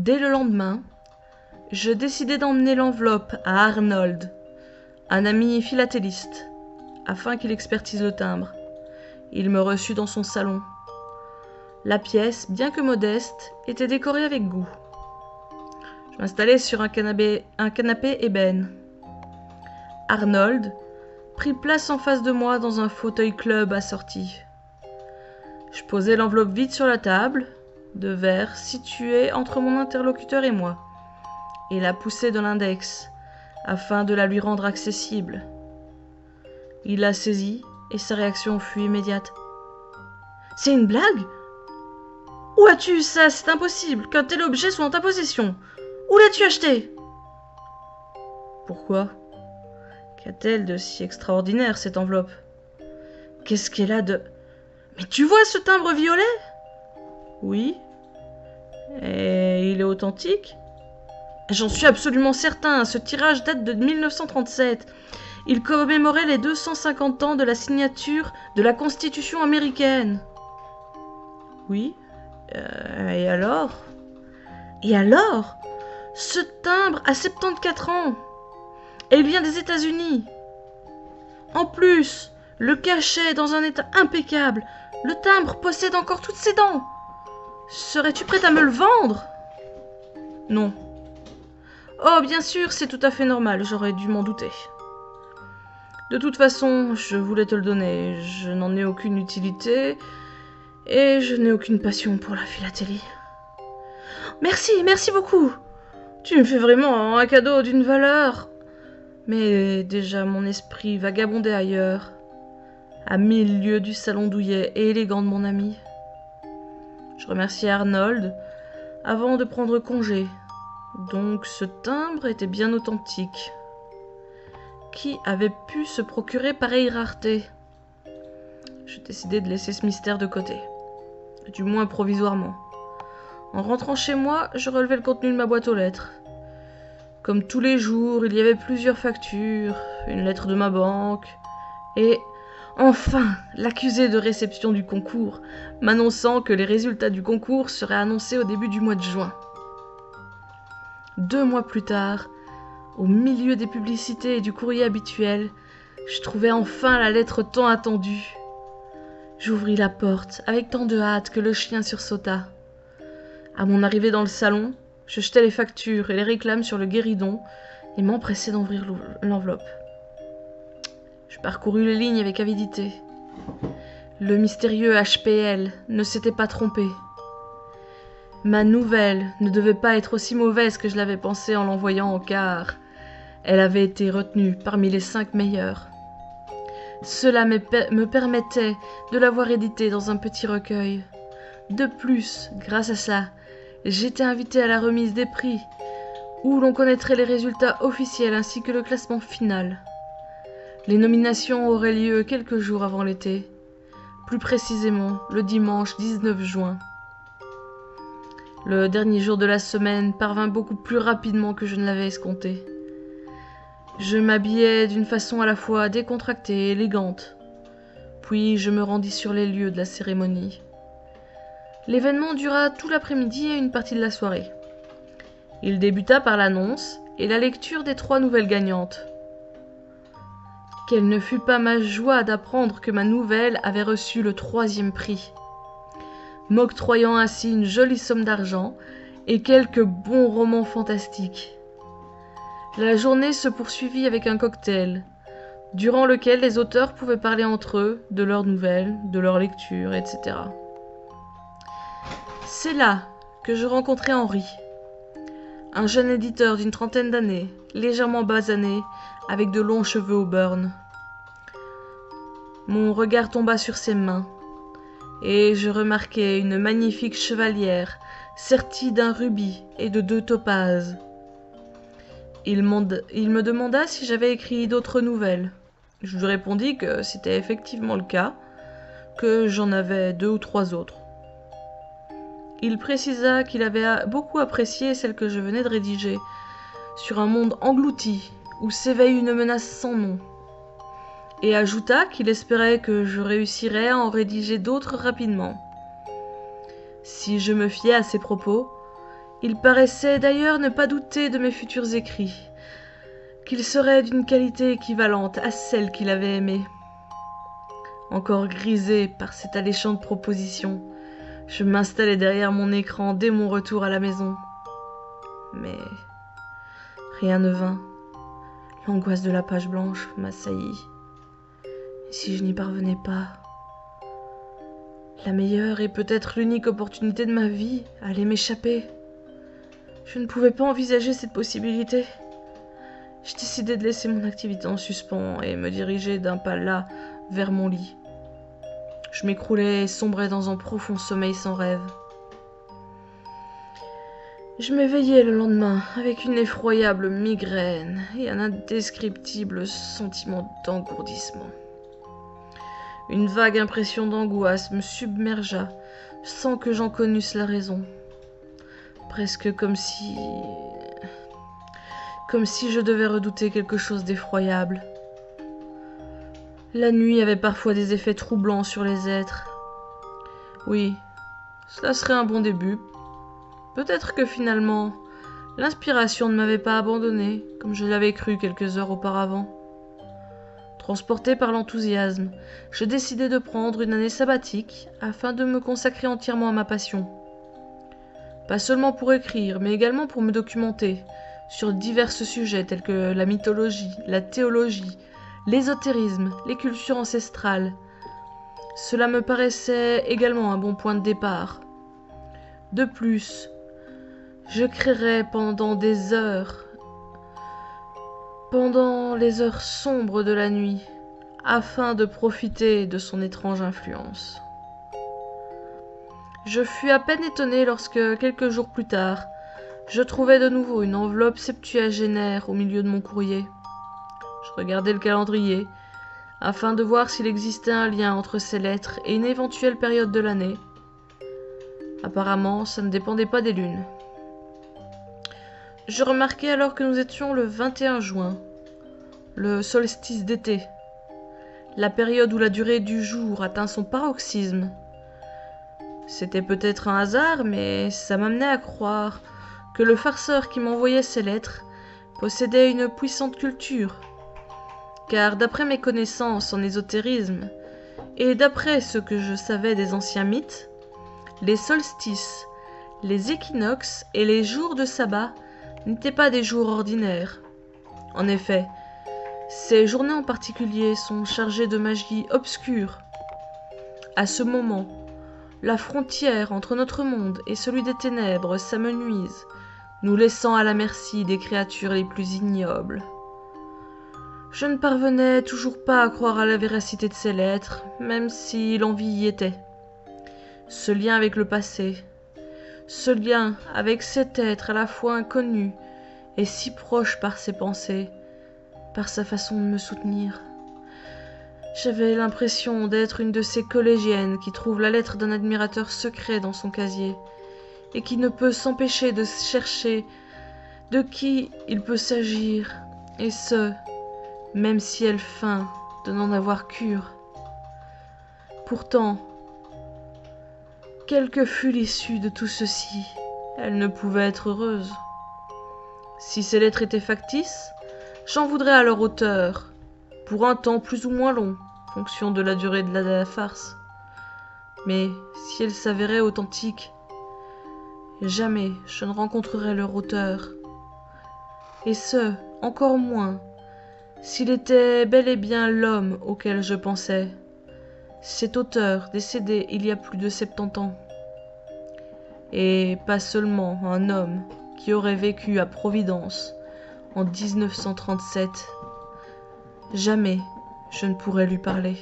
Dès le lendemain, je décidai d'emmener l'enveloppe à Arnold, un ami philatéliste, afin qu'il expertise le timbre. Il me reçut dans son salon. La pièce, bien que modeste, était décorée avec goût. Je m'installai sur un canapé ébène. Arnold prit place en face de moi dans un fauteuil club assorti. Je posai l'enveloppe vide sur la table, de verre située entre mon interlocuteur et moi, et la poussai de l'index, afin de la lui rendre accessible. Il la saisit, et sa réaction fut immédiate. « C'est une blague ? Où as-tu eu ça ? C'est impossible qu'un tel objet soit en ta possession. Où l'as-tu acheté ? » Pourquoi ? Qu'a-t-elle de si extraordinaire, cette enveloppe ? Qu'est-ce qu'elle a de... Mais tu vois ce timbre violet ? Oui. Et il est authentique ? J'en suis absolument certain, ce tirage date de 1937. Il commémorait les 250 ans de la signature de la Constitution américaine. Oui. Et alors ? Et alors ? Ce timbre a 74 ans. Et il vient des États-Unis. En plus, le cachet est dans un état impeccable. Le timbre possède encore toutes ses dents. Serais-tu prête à me le vendre ? Non. Oh, bien sûr, c'est tout à fait normal, j'aurais dû m'en douter. De toute façon, je voulais te le donner. Je n'en ai aucune utilité et je n'ai aucune passion pour la philatélie. Merci beaucoup. Tu me fais vraiment un cadeau d'une valeur. Mais déjà mon esprit vagabondait ailleurs, à 1000 lieues du salon douillet et élégant de mon ami. Je remerciai Arnold avant de prendre congé. Donc ce timbre était bien authentique. Qui avait pu se procurer pareille rareté ? Je décidai de laisser ce mystère de côté, du moins provisoirement. En rentrant chez moi, je relevai le contenu de ma boîte aux lettres. Comme tous les jours, il y avait plusieurs factures, une lettre de ma banque, et enfin l'accusé de réception du concours, m'annonçant que les résultats du concours seraient annoncés au début du mois de juin. 2 mois plus tard, au milieu des publicités et du courrier habituel, je trouvai enfin la lettre tant attendue. J'ouvris la porte avec tant de hâte que le chien sursauta. À mon arrivée dans le salon, je jetai les factures et les réclames sur le guéridon et m'empressai d'ouvrir l'enveloppe. Je parcourus les lignes avec avidité. Le mystérieux HPL ne s'était pas trompé. Ma nouvelle ne devait pas être aussi mauvaise que je l'avais pensé en l'envoyant, car elle avait été retenue parmi les 5 meilleures. Cela me permettait de l'avoir éditée dans un petit recueil. De plus, grâce à cela, j'étais invitée à la remise des prix, où l'on connaîtrait les résultats officiels ainsi que le classement final. Les nominations auraient lieu quelques jours avant l'été, plus précisément le dimanche 19 juin. Le dernier jour de la semaine parvint beaucoup plus rapidement que je ne l'avais escompté. Je m'habillai d'une façon à la fois décontractée et élégante, puis je me rendis sur les lieux de la cérémonie. L'événement dura tout l'après-midi et une partie de la soirée. Il débuta par l'annonce et la lecture des 3 nouvelles gagnantes. Quelle ne fut pas ma joie d'apprendre que ma nouvelle avait reçu le 3e prix, m'octroyant ainsi une jolie somme d'argent et quelques bons romans fantastiques. La journée se poursuivit avec un cocktail, durant lequel les auteurs pouvaient parler entre eux de leurs nouvelles, de leurs lectures, etc. C'est là que je rencontrai Henri, un jeune éditeur d'une 30aine d'années, légèrement basané, avec de longs cheveux au burn. Mon regard tomba sur ses mains, et je remarquai une magnifique chevalière sertie d'un rubis et de 2 topazes. Il me demanda si j'avais écrit d'autres nouvelles. Je lui répondis que c'était effectivement le cas, que j'en avais 2 ou 3 autres. Il précisa qu'il avait beaucoup apprécié celle que je venais de rédiger, sur un monde englouti, où s'éveille une menace sans nom, et ajouta qu'il espérait que je réussirais à en rédiger d'autres rapidement. Si je me fiais à ses propos, Il paraissait d'ailleurs ne pas douter de mes futurs écrits, qu'ils seraient d'une qualité équivalente à celle qu'il avait aimée. Encore grisé par cette alléchante proposition, je m'installai derrière mon écran dès mon retour à la maison. Mais rien ne vint. L'angoisse de la page blanche m'assaillit. Et si je n'y parvenais pas? La meilleure et peut-être l'unique opportunité de ma vie allait m'échapper. Je ne pouvais pas envisager cette possibilité. Je décidai de laisser mon activité en suspens et me diriger d'un pas las vers mon lit. Je m'écroulais et sombrais dans un profond sommeil sans rêve. Je m'éveillai le lendemain avec une effroyable migraine et un indescriptible sentiment d'engourdissement. Une vague impression d'angoisse me submergea sans que j'en connusse la raison. Presque comme si je devais redouter quelque chose d'effroyable. La nuit avait parfois des effets troublants sur les êtres. Oui, cela serait un bon début. Peut-être que finalement, l'inspiration ne m'avait pas abandonné, comme je l'avais cru quelques heures auparavant. Transporté par l'enthousiasme, je décidai de prendre une année sabbatique afin de me consacrer entièrement à ma passion. Pas seulement pour écrire, mais également pour me documenter sur divers sujets tels que la mythologie, la théologie, l'ésotérisme, les cultures ancestrales. Cela me paraissait également un bon point de départ. De plus, je créerais pendant les heures sombres de la nuit, afin de profiter de son étrange influence. Je fus à peine étonné lorsque, quelques jours plus tard, je trouvai de nouveau une enveloppe septuagénaire au milieu de mon courrier. Je regardai le calendrier, afin de voir s'il existait un lien entre ces lettres et une éventuelle période de l'année. Apparemment, ça ne dépendait pas des lunes. Je remarquai alors que nous étions le 21 juin, le solstice d'été, la période où la durée du jour atteint son paroxysme. C'était peut-être un hasard, mais ça m'amenait à croire que le farceur qui m'envoyait ces lettres possédait une puissante culture, car d'après mes connaissances en ésotérisme, et d'après ce que je savais des anciens mythes, les solstices, les équinoxes et les jours de sabbat n'étaient pas des jours ordinaires. En effet, ces journées en particulier sont chargées de magie obscure. À ce moment, la frontière entre notre monde et celui des ténèbres s'amenuise, nous laissant à la merci des créatures les plus ignobles. Je ne parvenais toujours pas à croire à la véracité de ces lettres, même si l'envie y était. Ce lien avec le passé, ce lien avec cet être à la fois inconnu et si proche par ses pensées, par sa façon de me soutenir. J'avais l'impression d'être une de ces collégiennes qui trouvent la lettre d'un admirateur secret dans son casier et qui ne peut s'empêcher de chercher de qui il peut s'agir, et ce, même si elle feint de n'en avoir cure. Pourtant, quelle que fût l'issue de tout ceci, elle ne pouvait être heureuse. Si ces lettres étaient factices, j'en voudrais à leur auteur, pour un temps plus ou moins long, fonction de la durée de la farce. Mais si elles s'avéraient authentiques, jamais je ne rencontrerais leur auteur. Et ce, encore moins, s'il était bel et bien l'homme auquel je pensais, cet auteur décédé il y a plus de 70 ans. Et pas seulement un homme qui aurait vécu à Providence en 1937. Jamais je ne pourrais lui parler.